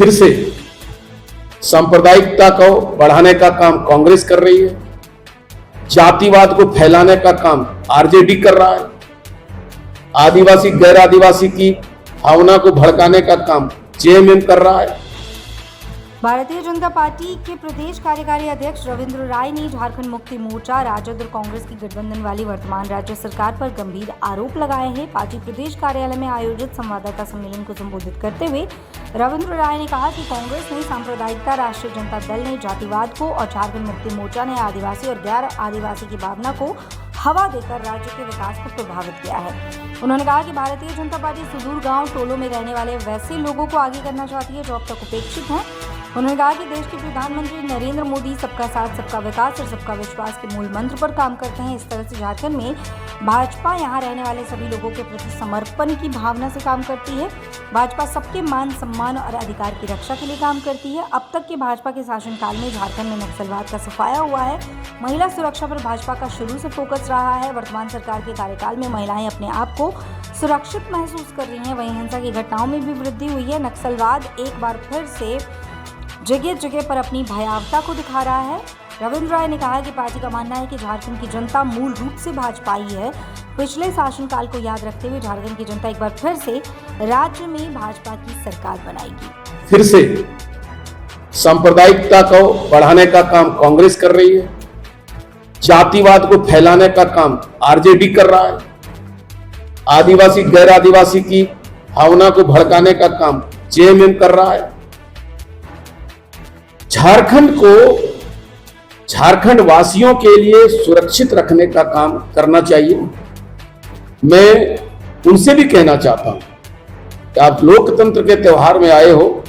फिर से सांप्रदायिकता को बढ़ाने का काम कांग्रेस कर रही है, जातिवाद को फैलाने का काम आरजेडी कर रहा है, आदिवासी गैर आदिवासी की भावना को भड़काने का काम जेएमएम कर रहा है। भारतीय जनता पार्टी के प्रदेश कार्यकारी अध्यक्ष रविंद्र राय ने झारखंड मुक्ति मोर्चा, राजद और कांग्रेस की गठबंधन वाली वर्तमान राज्य सरकार पर गंभीर आरोप लगाए हैं। पार्टी प्रदेश कार्यालय में आयोजित संवाददाता सम्मेलन को संबोधित करते हुए रविंद्र राय ने कहा कि कांग्रेस ने सांप्रदायिकता, राष्ट्रीय जनता दल ने जातिवाद को और झारखंड मुक्ति मोर्चा ने आदिवासी और गैर आदिवासी की भावना को हवा देकर राज्य के विकास को प्रभावित किया है। उन्होंने कहा कि भारतीय जनता पार्टी सुदूर गांव टोलों में रहने वाले वैसे लोगों को आगे करना चाहती है जो अब तक उपेक्षित हैं। उन्होंने कहा कि देश के प्रधानमंत्री नरेंद्र मोदी सबका साथ, सबका विकास और सबका विश्वास के मूल मंत्र पर काम करते हैं। इस तरह से झारखंड में भाजपा यहां रहने वाले सभी लोगों के प्रति समर्पण की भावना से काम करती है। भाजपा सबके मान, सम्मान और अधिकार की रक्षा के लिए काम करती है। अब तक के भाजपा के शासनकाल में झारखंड में नक्सलवाद का सफाया हुआ है। महिला सुरक्षा पर भाजपा का शुरू से फोकस रहा है। वर्तमान सरकार के कार्यकाल में महिलाएं अपने आप को सुरक्षित महसूस कर रही हैं। वहीं हिंसा की घटनाओं में भी वृद्धि हुई है। नक्सलवाद एक बार फिर से जगह जगह पर अपनी भयावहता को दिखा रहा है। रविंद्र राय ने कहा कि पार्टी का मानना है कि झारखंड की जनता मूल रूप से भाजपाई है। पिछले शासनकाल को याद रखते हुए झारखंड की जनता एक बार फिर से राज्य में भाजपा की सरकार बनाएगी। फिर से सांप्रदायिकता को बढ़ाने का काम कांग्रेस कर रही है, जातिवाद को फैलाने का काम आरजेडी कर रहा है, आदिवासी गैर आदिवासी की भावना को भड़काने का काम जेएमएम कर रहा है। झारखंड को झारखंड वासियों के लिए सुरक्षित रखने का काम करना चाहिए। मैं उनसे भी कहना चाहता हूं कि आप लोकतंत्र के त्योहार में आए हो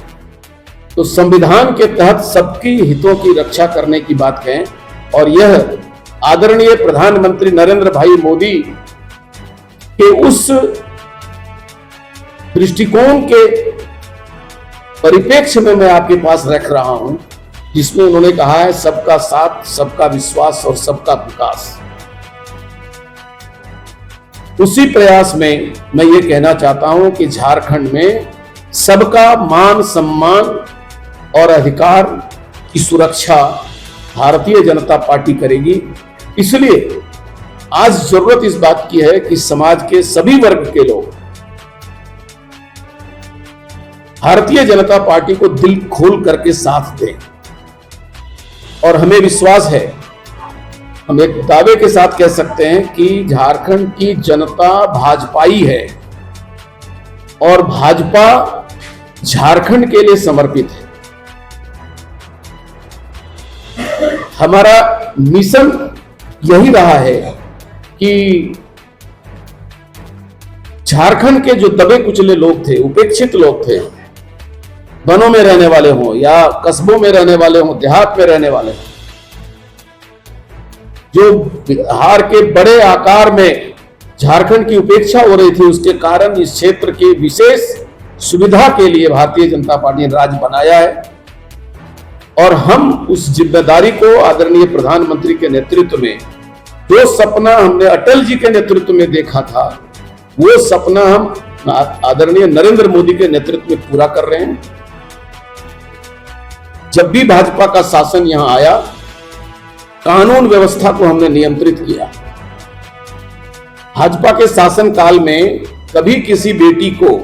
तो संविधान के तहत सबकी हितों की रक्षा करने की बात कहें। और यह आदरणीय प्रधानमंत्री नरेंद्र भाई मोदी के उस दृष्टिकोण के परिप्रेक्ष्य में मैं आपके पास रख रहा हूं जिसमें उन्होंने कहा है सबका साथ, सबका विश्वास और सबका विकास। उसी प्रयास में मैं ये कहना चाहता हूं कि झारखंड में सबका मान, सम्मान और अधिकार की सुरक्षा भारतीय जनता पार्टी करेगी। इसलिए आज जरूरत इस बात की है कि समाज के सभी वर्ग के लोग भारतीय जनता पार्टी को दिल खोल करके साथ दें। और हमें विश्वास है, हम एक दावे के साथ कह सकते हैं कि झारखंड की जनता भाजपाई है और भाजपा झारखंड के लिए समर्पित है। हमारा मिशन यही रहा है कि झारखंड के जो दबे कुचले लोग थे, उपेक्षित लोग थे, वनों में रहने वाले हों या कस्बों में रहने वाले हों, देहात में रहने वाले हों, जो बिहार के बड़े आकार में झारखंड की उपेक्षा हो रही थी, उसके कारण इस क्षेत्र की विशेष सुविधा के लिए भारतीय जनता पार्टी ने राज्य बनाया है। और हम उस जिम्मेदारी को आदरणीय प्रधानमंत्री के नेतृत्व में, जो सपना हमने अटल जी के नेतृत्व में देखा था, वो सपना हम आदरणीय नरेंद्र मोदी के नेतृत्व में पूरा कर रहे हैं। जब भी भाजपा का शासन यहां आया, कानून व्यवस्था को हमने नियंत्रित किया। भाजपा के शासन काल में कभी किसी बेटी को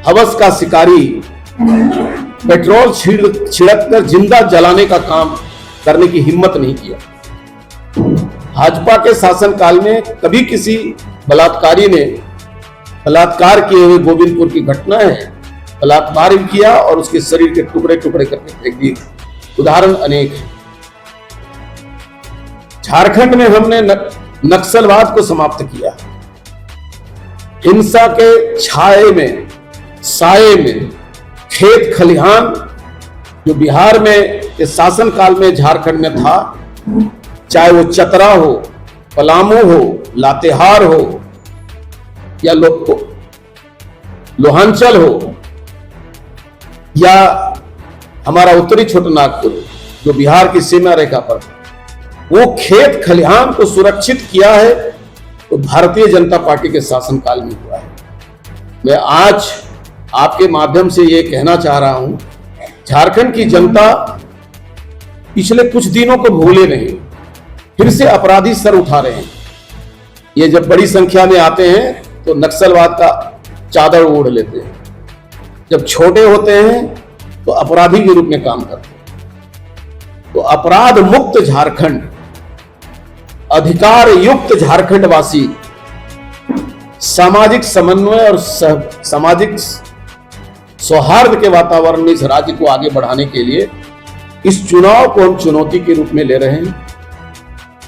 हवस का शिकारी पेट्रोल छिड़क कर जिंदा जलाने का काम करने की हिम्मत नहीं किया। भाजपा के शासन काल में कभी किसी बलात्कारी ने बलात्कार किए हुए गोविंदपुर की घटना है, बलात्कार किया और उसके शरीर के टुकड़े टुकड़े करके फेंक दिए। उदाहरण अनेक हैं। झारखंड में हमने नक्सलवाद को समाप्त किया। हिंसा के साए में खेत खलिहान जो बिहार में इस शासन काल में झारखंड में था, चाहे वो चतरा हो, पलामू हो, लातेहार हो या लोहांचल हो या हमारा उत्तरी छोटानागपुर जो बिहार की सीमा रेखा पर, वो खेत खलिहान को सुरक्षित किया है तो भारतीय जनता पार्टी के शासनकाल में हुआ है। मैं आज आपके माध्यम से ये कहना चाह रहा हूं, झारखंड की जनता पिछले कुछ दिनों को भूले नहीं, फिर से अपराधी सर उठा रहे हैं। ये जब बड़ी संख्या में आते हैं तो नक्सलवाद का चादर ओढ़ लेते हैं, जब छोटे होते हैं तो अपराधी के रूप में काम करते हैं। तो अपराध मुक्त झारखंड, अधिकार युक्त झारखंड वासी सामाजिक समन्वय और सामाजिक सौहार्द के वातावरण में इस राज्य को आगे बढ़ाने के लिए इस चुनाव को हम चुनौती के रूप में ले रहे हैं।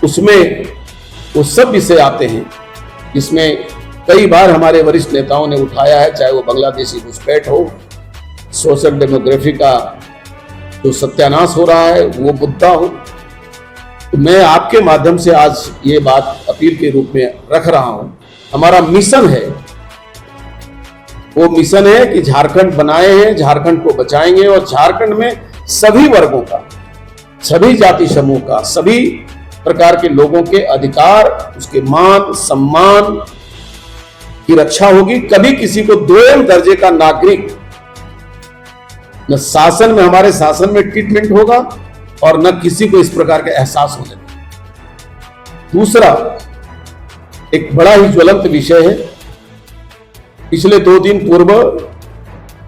उसमें वो सब विषय आते हैं जिसमें कई बार हमारे वरिष्ठ नेताओं ने उठाया है, चाहे वो बांग्लादेशी घुसपैठ हो, सोशल डेमोग्राफी का जो सत्यानाश हो रहा है वो मुद्दा हो। तो मैं आपके माध्यम से आज ये बात अपील के रूप में रख रहा हूं। हमारा मिशन है, वो मिशन है कि झारखंड बनाए हैं, झारखंड को बचाएंगे और झारखंड में सभी वर्गों का, सभी जाति समूह का, सभी प्रकार के लोगों के अधिकार, उसके मान सम्मान की रक्षा होगी। कभी किसी को दोयम दर्जे का नागरिक न शासन में, हमारे शासन में ट्रीटमेंट होगा और न किसी को इस प्रकार का एहसास होने देगा। दूसरा एक बड़ा ही ज्वलंत विषय है, पिछले 2 दिन पूर्व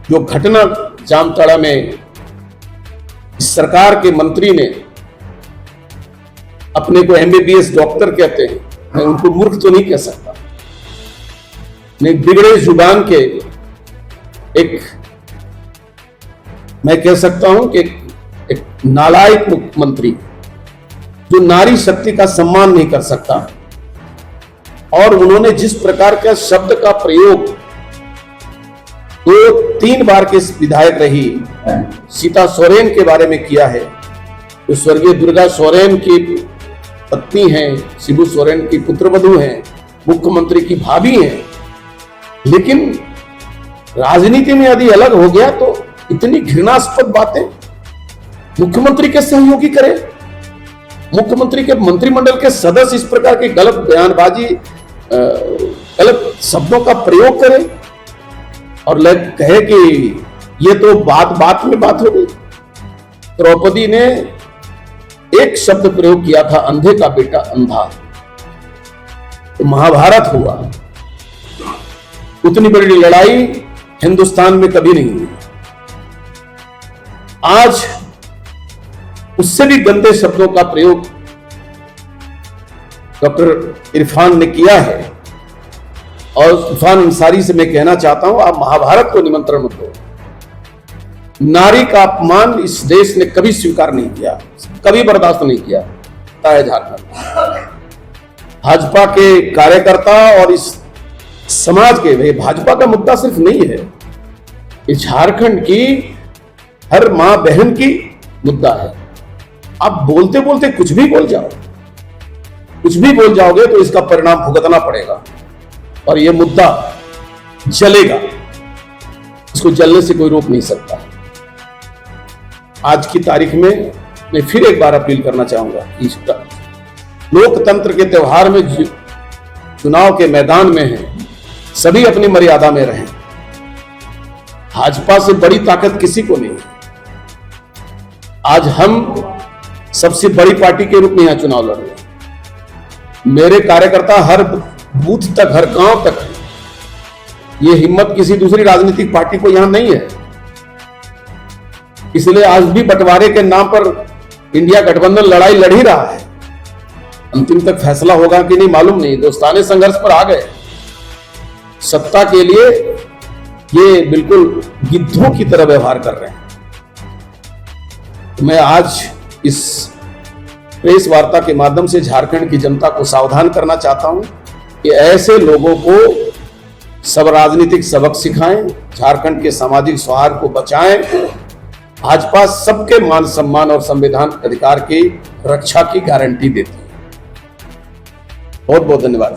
जो घटना जामताड़ा में सरकार के मंत्री ने अपने को एमबीबीएस डॉक्टर कहते हैं, मैं उनको मूर्ख तो नहीं कह सकता, नहीं, बिगड़े जुबान के एक, मैं कह सकता हूं कि एक नालायक मुख्यमंत्री जो नारी शक्ति का सम्मान नहीं कर सकता, और उन्होंने जिस प्रकार का शब्द का प्रयोग 2-3 बार के विधायक रही सीता सोरेन के बारे में किया है, तो स्वर्गीय दुर्गा सोरेन की पत्नी हैं, शिबू सोरेन की पुत्रवधू हैं, मुख्यमंत्री की भाभी हैं, लेकिन राजनीति में यदि अलग हो गया तो इतनी घृणास्पद बातें मुख्यमंत्री के सहयोगी करें, मुख्यमंत्री के मंत्रिमंडल के सदस्य इस प्रकार की गलत बयानबाजी, गलत शब्दों का प्रयोग करें और कहे कि ये तो बात में बात हो गई। द्रौपदी ने एक शब्द प्रयोग किया था, अंधे का बेटा अंधा, तो महाभारत हुआ। उतनी बड़ी लड़ाई हिंदुस्तान में कभी नहीं हुई। आज उससे भी गंदे शब्दों का प्रयोग डॉक्टर इरफान ने किया है, और इरफान अंसारी से मैं कहना चाहता हूं, आप महाभारत को निमंत्रण मत दो। नारी का अपमान इस देश ने कभी स्वीकार नहीं किया, कभी बर्दाश्त नहीं किया है झारखंड। भाजपा के कार्यकर्ता और इस समाज के, भाई भाजपा का मुद्दा सिर्फ नहीं है, ये झारखंड की हर मां बहन की मुद्दा है। आप बोलते बोलते कुछ भी बोल जाओ, कुछ भी बोल जाओगे तो इसका परिणाम भुगतना पड़ेगा और यह मुद्दा जलेगा, इसको जलने से कोई रोक नहीं सकता। आज की तारीख में मैं फिर एक बार अपील करना चाहूंगा कि लोकतंत्र के त्योहार में चुनाव के मैदान में हैं, सभी अपनी मर्यादा में रहें। भाजपा से बड़ी ताकत किसी को नहीं है। आज हम सबसे बड़ी पार्टी के रूप में यहां चुनाव लड़ रहे हैं। मेरे कार्यकर्ता हर बूथ तक, हर गांव तक है। यह हिम्मत किसी दूसरी राजनीतिक पार्टी को यहां नहीं है। इसलिए आज भी बंटवारे के नाम पर इंडिया गठबंधन लड़ाई लड़ ही रहा है। अंतिम तक फैसला होगा कि नहीं मालूम नहीं, दोस्ताने संघर्ष पर आ गए। सत्ता के लिए ये बिल्कुल गिद्धों की तरह व्यवहार कर रहे हैं। तो मैं आज इस प्रेस वार्ता के माध्यम से झारखंड की जनता को सावधान करना चाहता हूं कि ऐसे लोगों को सब राजनीतिक सबक सिखाएं, झारखंड के सामाजिक सौहार्द को बचाएं। भाजपा सबके मान सम्मान और संविधान अधिकार की रक्षा की गारंटी देती है। बहुत बहुत धन्यवाद।